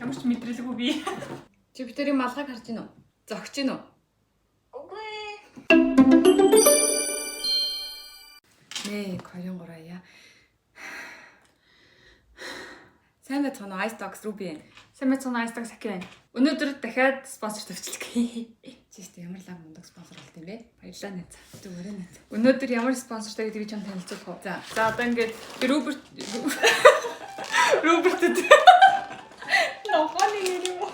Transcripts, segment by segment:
Ямар ч мэдрэлгүй би. Чи битэрийн малгайг харж гинөө? Зогч гинөө? Үгүй. Нэ 23 яа. Сайн байцгаана уу? Ice Dogs Ruby. Сайн мэцэн айстаг сахи байна. Өнөөдөр дахиад спонсор төвчлөг. Чиштэй ямар лаг мундаг спонсор болт юм бэ? Баярлалаа нэт. Зүгээр нэт. Өнөөдөр ямар спонсортай гэдгийг чам танилцуулах уу? За. За одоо ингээд Роберт Нохоны нэр юм уу?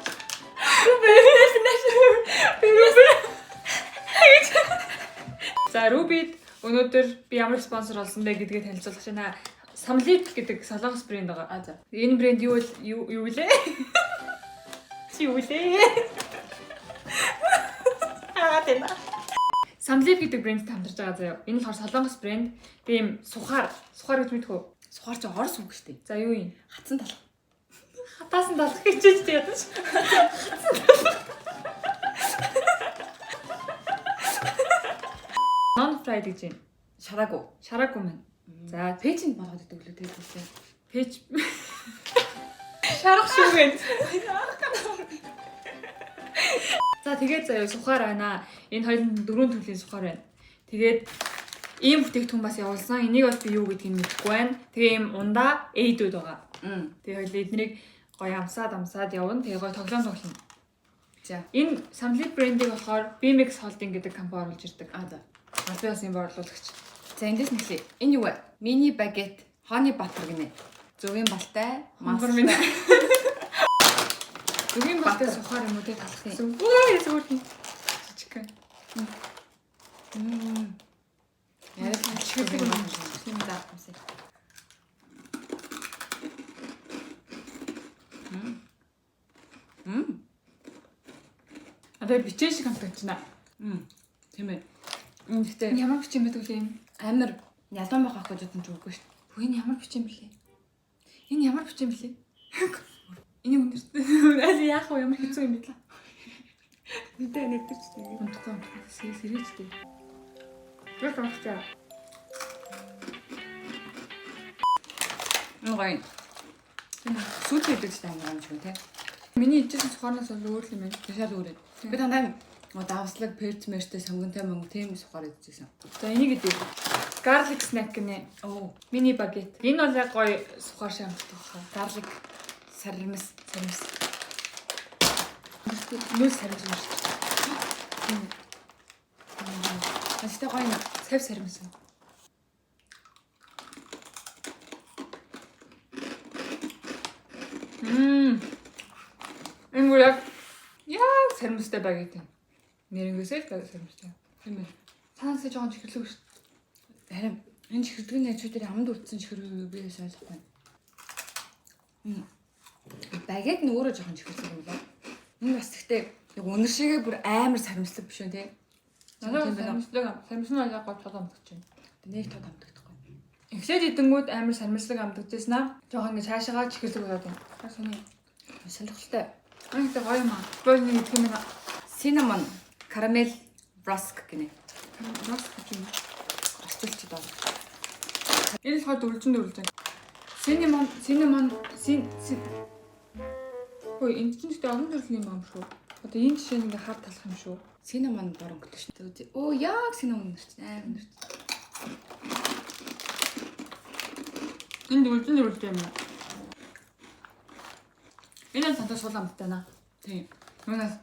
За Ruby өнөөдөр би ямар спонсор олсон бэ гэдгийг танилцуулах шана. Самлит гэдэг солонгос брэнд байгаа. А за. Энэ брэнд юу вэ? Чи юу вэ? Тэна. Самлит гэдэг брэнд хамтарч байгаа заяа. Энэ болохоор солонгос брэнд. Тийм сухаар гэж мэдэх үү? Сухаар ч орос үг штэ. За юу юм? Хатсан талах. Хатаасан талах хичээж ядаж. Non fried гэж юм. Шараагүй. Шараагүй мэн. За Пэйжэнд болгоод идэг лөө тэгээд. пэйж шарах шүү гэн. За тэгээд заяа сухаар байна. Энэ хоёрын дөрвөн төрлийн сухаар байна. Тэгээд ийм бүтээгдэхүүн бас явуулсан. Энийг бас би юу гэдгийг мэдэхгүй байна. Тэгээ ийм ундаа эйдүүд байгаа. Тэгээ хоёул эднийг гоё амсаад явна. Тэгээ гоё тоглоом. За. Энэ Samlit брендийг болохоор BMX Holding гэдэг компани оруулж ирдэг. А за. Би бас юм борлуулагч. За эндээс нэхлээ. Энэ юу вэ? Мини багет, honey butter гинэ. Зөвгийн балтай, Мангар минь. Зөвгийн баттай сухаар юм уу те талах юм. Өө зүгээр тийм. Жижиг. Яриад чихэрлэг юм. юм даа юмсаа. Одоо бичээ шиг хамтагчна. Тийм ээ. Гэхдээ Ямар бичээ мэдвэл юм? амар ялан байх гэж бодсон ч үгүй шүү. Хөө энэ ямар бичээ блэ? Энэ ямар бичээ блэ? Энэ үнэртэй. Аль яах вэ? Ямар хэцүү юм бэ? Мэдээ нэгдэрчтэй. Унтахгүй сэрээчтэй. Яг таахчаа. Нугай. Сүүл хийдэг ч амар юм шиг тий. Миний ижсэн сухараас бол өөр юм байна. Тэшаал өөрөө. Би дандаа давслаг перц мэртэй сонгонтой мөнгө тийм сухаар идчихсэн. За энийг гэдэг garlic snack гинэ. Оо, Мини багет. Энэ бол яг гоё сухаар шамтдаг хаа. garlic сармис. Нүүс сармис юм шүү. Астай гоё нэ. Цав сармис. Энэ яг сармистай багет юм. Нэрэнгөөсөө л сармистай. Тийм ээ. Цаанаас жоохон чихэрлэг шүү. Харин энэ чихэрдгийн ажууд дээр амд үрдсэн чихэрэг би ойлгохгүй. Багет нь өөрөө жоохон чихэрлэг юм байна. Энэ бас гэхдээ яг өнөр шигээ бүр амар сарамслаг биш үү те. Надад сармис нь яг гол тод амтгаж байна. Нэг тод амтагдахгүй. Эхлээд идэнгүүд амар сармислаг амтгажсэн аа. Жоохон ингэ цаашаагаа чихэрлэг болоод байна. Сони. Сонирхолтой. Анхтай гоё юм аа. Гоё нэг гэх юм аа. Cinnamon caramel rusk гинэ. Рос гэж юм. Орчилч даа. Энэ л хойд дөрвөлжин. Cinnamon Ой, энэ ч ихтэй олон төрлийн юм шүү. Одоо энэ жишээ нь ингээ хар талах юм шүү. Cinnamon дор өнгөтэй шүү дээ. Оо яг cinnamon нэрч амар нэрч. Энэ дөрвөлжин юм аа. Энэ нь сантаа сул амттай наа. Тийм. Нүнээс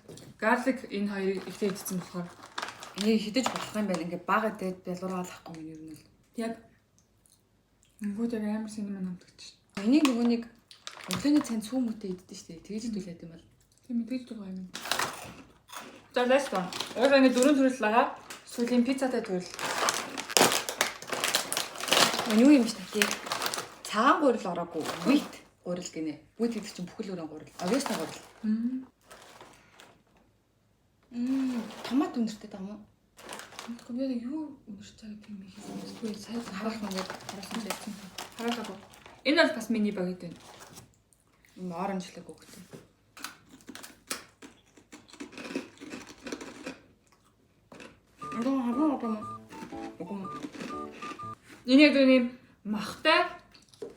garlic энэ хоёрыг ихтэй идсэн болохоор Энийг хідэж болох юм байна. Ингээ бага дээд ялгуураалахгүй юм ер нь л. яг ингүүд яг амар cinnamon амтгаж шүү. Энийг нөгөөнийг өглөөний цанд сүүмөтэй иддэг шүү дээ. Тэгж идүүлээд юм бол. Тийм мэдээж байгаа юм. За ласт ба. Яг ингэ дөрөв төрөл байгаа. Сүүлийн пиццатай төрөл. Юу юм шүү дээ. Цагаан гурил ороогүй. Wheat гурил гинэ. Wheat гэдэг чинь бүхэл өрөө гурил. Авьяастай гурил. Томат үнэртэй даа мó. Комьяд юу өнөрч байгаа юм бэ? Эсвэл сайн Харах юм яг харсан чинь. хараагүй. Энэ бол бас миний багт байна. Оранжлаг өгтэй. Энэ яг нэг махтай,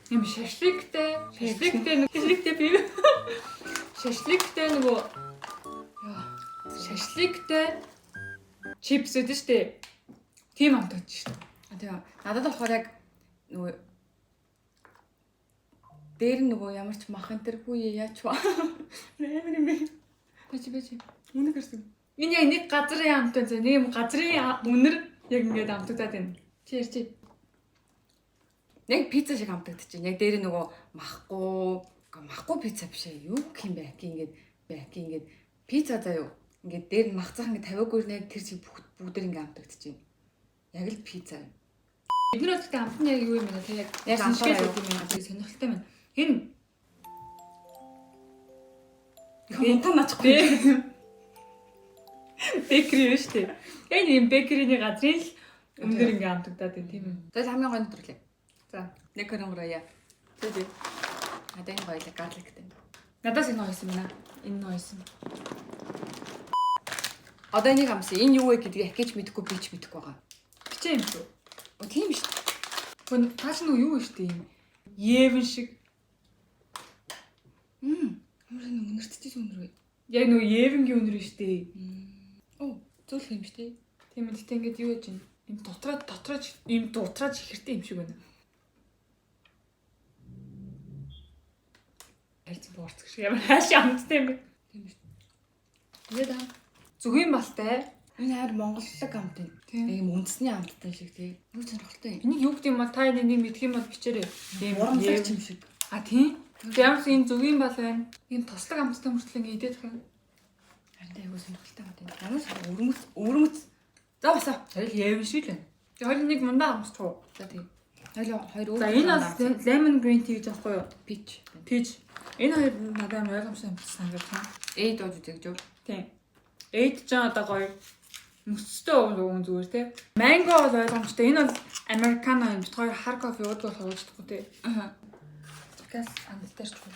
юм шашлыктай би Шашликтэй нөгөө шашликтэй чипс үүдэн штэ. Тийм амтагч штэ. Тэгээ надад болохоор яг нөгөө дээр нөгөө ямар ч мах энэ төр хүү яач ба. Нэмэр юм бэ. Бэж. Үнэ гэрсэн. Энэ яг нэг газрын амт байна. Нэг юм газрын үнэр яг ингээд амтагдаад байна. Чи ярьчих. Яг пицца шиг амтагдчих. Яг дээр нөгөө махгүй пицца биш ээ. Юу гэх юм бэ? Ингээд пицца заяа юу. Ингээд дээр нь мах цах ингээд тавиагүй нэг тэр шиг бүгдээр ингээд амтагдчих. Яг л пицца юм. Бид нар өөртөө амтны яг юу юм бэ? Тэг яг амттай амттай юм байна. Тэг сонирхолтой байна. Энэ Хэнтэн начихгүй. бэкри шүү дээ. Энэ юм бэкриний газрын л өндөр ингээд амтагдаад байна тийм үү? Тэгэл хамгийн гоё нэрлээ. За. Нэг хөрөнгөрөөе. Тэг. Надад энэ гоё л гарликтэй. Надаас энэ ноёс юм байна. Энэ ноёс юм. Одоо энийг амсан. Энэ юу вэ гэдгийг ахиж мэдэхгүй би ч мэдэхгүй байгаа. Бичээ юм шүү. Тийм шүү. Гүн тааш нөгөө юу вэ шүү дээ юм. Евэн шиг. Ямар нэг өнөртөж өнөрөө. Яг нөгөө евэнгийн өнөр шүү дээ. Оо, зөвлөх юм шүү дээ. Тийм ээ тэгтээ ингээд юу яж байна. Им дутрааж ихэртэй юм шиг байна. Харин буурцг шиг ямар хааш амттай юм бэ? Тийм шүү. Тэгээд зүгийн балтай. Энэ хаар монголлог амт юм. Тийм. Ийм үндэсний амттай шиг тий. Юу сонирхолтой юм. Энийг юу гэдэг юм бол та энийг мэдх юм бол бичээрэй. Тийм урамлаг юм шиг. А тийм. Тэгээд ямарс энэ зүгийн бал байна. Энэ тослог амттай мөртлөө ингээд идээд байгаа юм. Харин айгуу сонирхолтой байна. Ямар өвөрмөц. За басаа. Тэгэл евэн шиг л байна. Тэгээд хоёул нэг мундаа амсч уу. За тий. Хоёр өөр. За энэ бол lemon green tea гэж аахгүй юу? Peach. Энэ хоёр надад ойлгомжтой юм санагдаж байна. Эйд ууж үзэж юу? Тийм. Эйд ч одоо гоё мөсцтэй ууган зүгээр те. Манго бол ойлгомжтой. Энэ бол американо юм. Бид хоёр хар кофе уудаг болох уучихгүй те. Аа. Газ амттай ч гоё.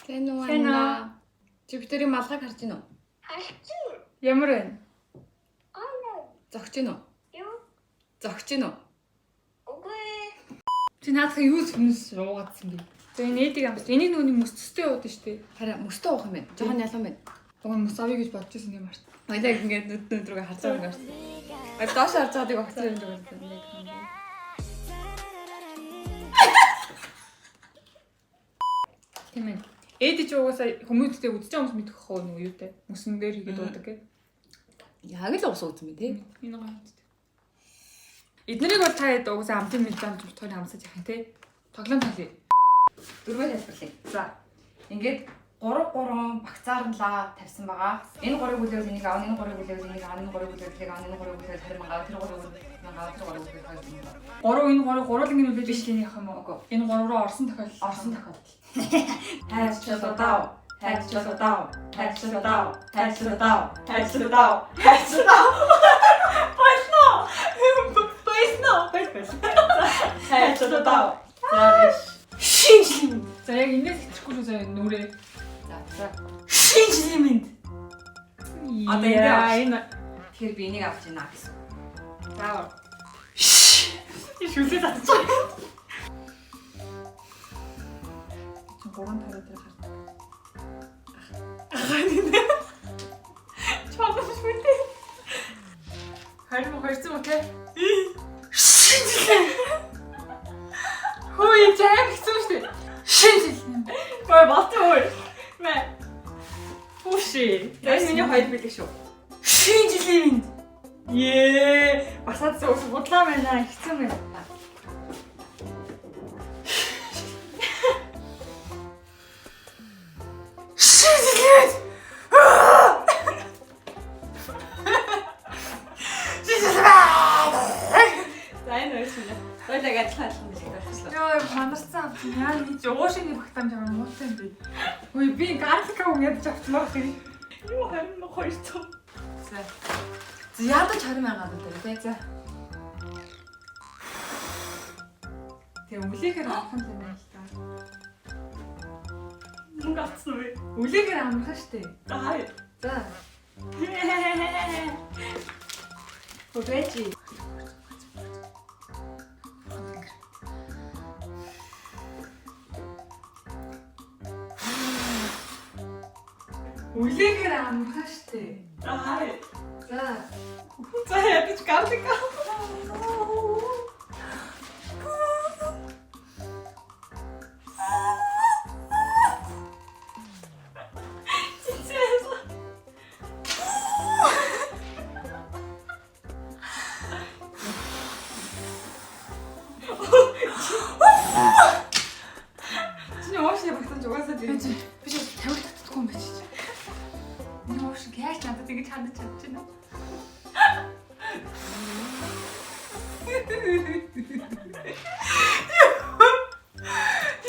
Тэнэ. Чи битэрийн малгайг харж гинөө? Ямар вэ? Зогч гинөө? Зогч гинөө? Чи наадах юу сүнс уугаадсан бэ? За энэ эдиг амс. Энийг нүуний мөсцтэй уудаг штэ. Харин мөстөө уух юм байна. Жохон ялан байна. Уг нь мөс авъя гэж бодож байсан юм байна. Хоёлаа ингээд нүд рүүгээ харцаа байгаа шүү. Доош харж байгааг огцор юм шиг байна. Тийм ээ. Эдич угаасаа хүмүүстээ үзэж байгаа хүмүүс мэдэх хөө нүг юутай. Мөсөн дээр хийгээд уудаг гэх. Яг л уус уусан юм тий. Энэ гоё. Эднэрийг бол та хэд угаасаа амтын мэдээ амт тохиолын амсаж яхаа тий. Тоглоом талъя. Дөрвөө тайлбарлая. За. Ингээд 3 багцаарлаа тавьсан байгаа. Энэ 3 бүлээл энийг аав, энэ 3 бүлээл энийг аав, энэ 3 бүлээл энийг аав, энэ 3 бүлээл харин аав, тэр 3 бүлээл аав, тэр 3 бүлээл харин аав. 3 энэ 3 гурван үлээж биш юм яах юм уу? Үгүй. Энэ 3 руу орсон тохиолдол. Хайч чөлөөдөө. Хайч чөлөөдөө. Хайч чөлөөдөө. Хайч чөлөөдөө. Хайч чөлөөдөө. Хайч чөлөөдөө. Хайч чөлөөдөө. Шинжлэх. За яг энэс хэвчгүй л заяа нүрээ. За. Шинжлэх мэд. Одоо энэ Тэгэхээр би энийг авч ийна гэсэн. за. Шүлээ татчих. Гурван тараад хардаг. Чамд шүлээ. Харин хоёрцоо үтэй. Шинжлэх. Хөөе чам гэсэн шүү дээ. Шинжлэх. Гой батгүй. Мэ. Пуши. Яг миний хоёр билээ шүү. Шинжлэх. Ее. Басаад зөс бодлоо байна. Хэцүү байна. Шинжлэх. За энэ хоёр шүү. Хоёлаа адилхан юм шиг болчихлоо. Яа, манарцсан авч яа гэж уушигны багтаам жаа муутай юм би. Ой би гарлика унгад авчмаар хэрэг. Юу харин хоёрцоо. За. Ядаж 20 мянга гэдэг тий. За. Тэгээ үлээхээр авах юм байна л та. Мөнгө авсан уу? Үлээхээр амархан штэ. За. За. Побэчи. Үлээхээр амархан штэ. За. За ядаж гардаг. Чиний уушны багтан жугаасаа тийм. Биш тавилт татдаггүй юм байна чи. Миний ууш яаж надад ингэж хандаж чадчихна.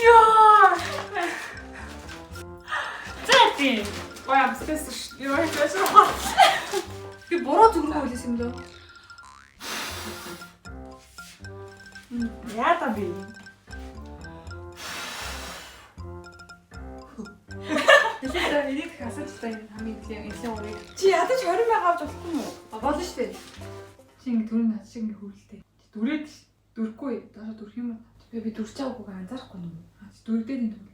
Яа. Зэти. Ой, амстас ёо яаш. Би бороо зүрхөө үлээсэн юм дөө. Яа та би. Тэгэхээр энийг хасаж тань хамгийн эзэн урыг. Чи ядаж 20 мянга авч болохгүй юм уу? Болно шүү дээ. Чи ингэ түрүү над шиг ингэ хөвлөлтэй. Дүрээд дүрхгүй дараа дүрх юм уу? Би дүрч байгаагүй анзаарахгүй юм. Дүрдээд энэ дүр.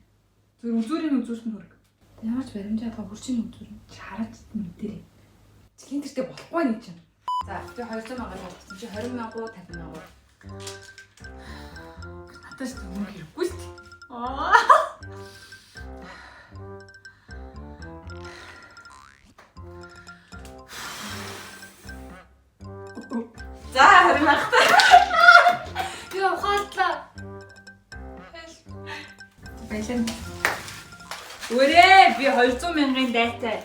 Зүр үзүүрийн үзүүрсэн дүрг. Ямар ч баримжаага хурцын үзүүр. Чи хараад мэдэрээ. Чихэн тэртээ болохгүй нэг чинь. За би 200 мянга тавьчихсан чи 20 мянга 50 мянга. Хатаж дүр хэрэггүй шүү дээ. Аа. За 20 мянга. Яа ухааллаа. Баялаа. Өрөө би 200 мянган дайтай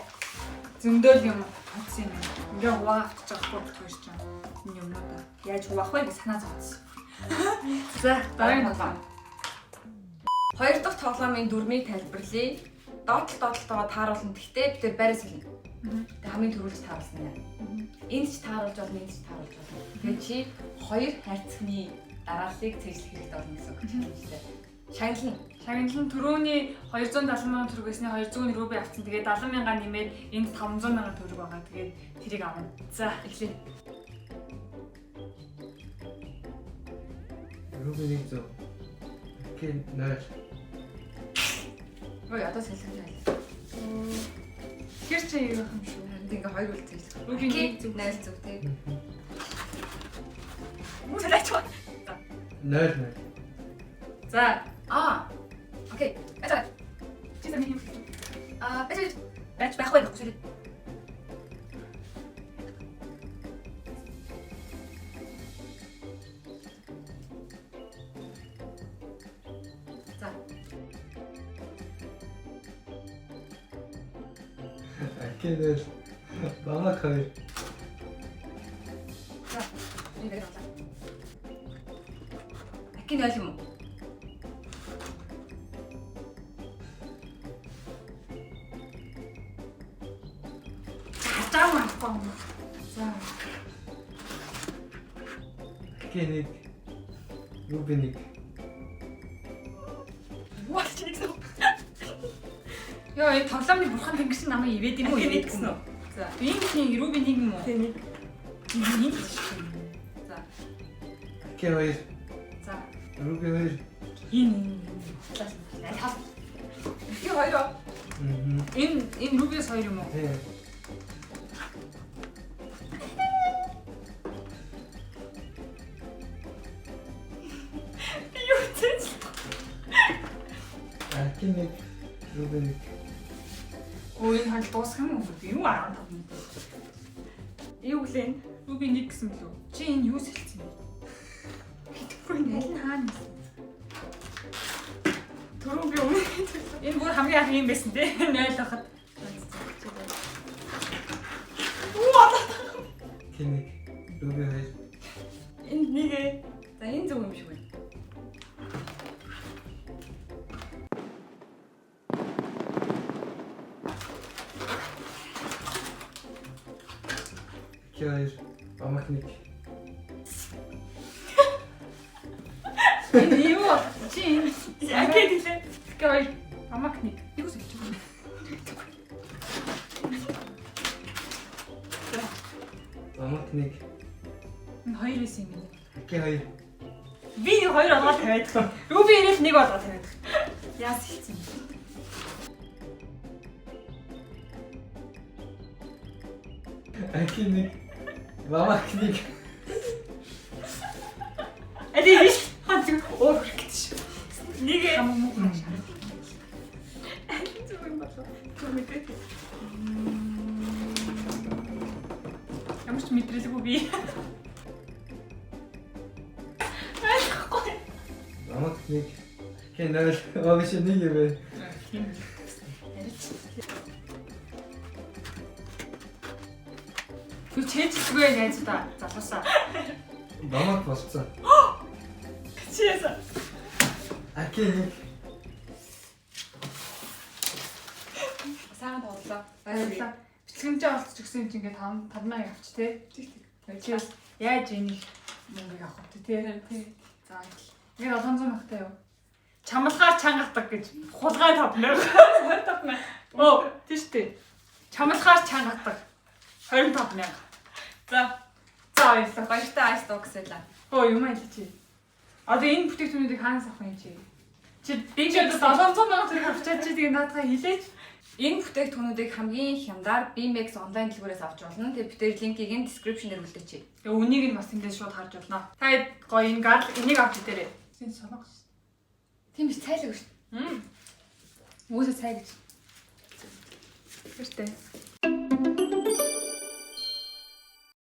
зөндөөл юм авсан юм. Ингээ хуваах гэж байгаа байхгүй ч юм. Энэ юмудаа яаж хуваах вэ гэж санаа зовсон. За дараагийн тоглоом. Хоёр дахь тоглоомын дүрмийг тайлбарлая. Доотлолтойгоо тааруулна. Гэхдээ бид тэр барьс хэлнэ. Тэг хамгийн түрүүлж тааруулсан юм. Энд ч тааруулж болно, энд ч тааруулж болно. Тэгээд чи хоёр хайрцагны дарааллыг цэжлэх хэрэгтэй болно гэсэн үг чинь. Шагналын төрөөний 270 мянган төгрөг гэсний 200 рүүби авсан. Тэгээд 70 мянга нэмээд энд 500 мянган төгрөг байгаа. Тэгээд тэрийг авна. За эхлэе. Рубиник зөө. Кин нэр. Ой одоо салхитай. Тэр чи юу юм шүү. Ингээ хоёр үл цэжлэх. Рубин нэг зүг. Найл зүг тий. Муулаач. Нэр. За. Окей. Эцэг. Чи та миний. Бач байхгүй гэсэн. За. Акинэр. Бага хоёр. За. Энэ дээр болоо. Акин ойл юм уу? За. Акиник. Рубиник. What ч гэсэн. Яа, энэ тоглоомны бурхан тэнгис намайг ивэд юм уу? Акин нэг гэсэн үү? За. Энэ Руби нэг юм уу? Тэ нэг. Нэг. За. Аки хоёр. За. Руби хоёр. Энэ. Би хоёроо. Энэ Рубиас хоёр юм уу? Тий. Акиник. Рубиник. Өө энэ хандлт дуусах юм уу? Юу 15 минут. Юу гэлээ? Руби нэг гэсэн мөлөө. Чи энэ юу сэлцэн бэ? Хитгүй аль нь хаана вэ? Түрүү би өмнө энэ бүр хамгийн анх юм байсан тий. 0 байхад. Акиник. Руби хоёр. Энд нэгэ. За энэ зөв юм шиг байна. Аки хоёр. Амахник. Энэ юу? Чи энэ акид хэлээ. Гэхдээ хоёр амакник. Юу гэж хэлж байгаа юм? Амахник. Энэ хоёр байсан юм байна. Аки хоёр. Би нэг хоёр олгоод тавиад. Руби ирээд нэг олгоод тавиад. Яас хэлсэн юм. За. Энэ юу? За энэ зөв юм шиг байна. Энэ бүр хамгийн анх юм байсан тий. 0 байхад. За энэ зөв юм шиг байна. За. Энэ Руби хоёр олгоод тавиад. Руби ирээд нэг олгоод тавиад. Яас хэлсэн юм. 0 байхад. 0 байхад. Алхимик. Мама клик. Эди биш ханц уур хэрэгтэй шүү. Нэг хамаагүй зүг юм болоо. Зүг мэдээ. Ямар ч мэдрэлгүй би. Айхгүй. Мама клик. Кэнэл огш нэг юм бэ. Юу чэжсгүй найзуудаа залуусаа. Мама болсон. Чиэсэ. Алхимик. сайн тоглоо. Баярлалаа. Бичлэгэнтэй олцож өгсөн юм чи ингээд 5000 авч тий. Чиэс. Яаж энийг мөнгө авах вэ тий. За. Яг 700 махтай юу? Чамлахаар чангатдаг гэж хулгай 5000. 25000. Оо, тийш тий. Чамлахаар чангатдаг. 25000. За. За баярлалаа. Баяртай айс догсэлаа. Оо юм аа чи. Одоо энэ бүтээгдэхүүнүүдийг хаанаас авах юм чи? Чи би ч одоо 700,000 төгрөг авчаад чи тэгээ наадхаа хэлээч. Энэ бүтээгдэхүүнүүдийг хамгийн хямдаар BMX онлайн дэлгүүрээс авч болно. Тэгээ бид тэр линкийг энэ description дээр үлдээчээ. Тэгээ үнийг нь бас тэндээс шууд харж болно. Та гоё энэ гарл энийг авч идээрэй. Син соног. Тийм биш цайлаг шүү. Үүсээ цай гэж. Тэртэй.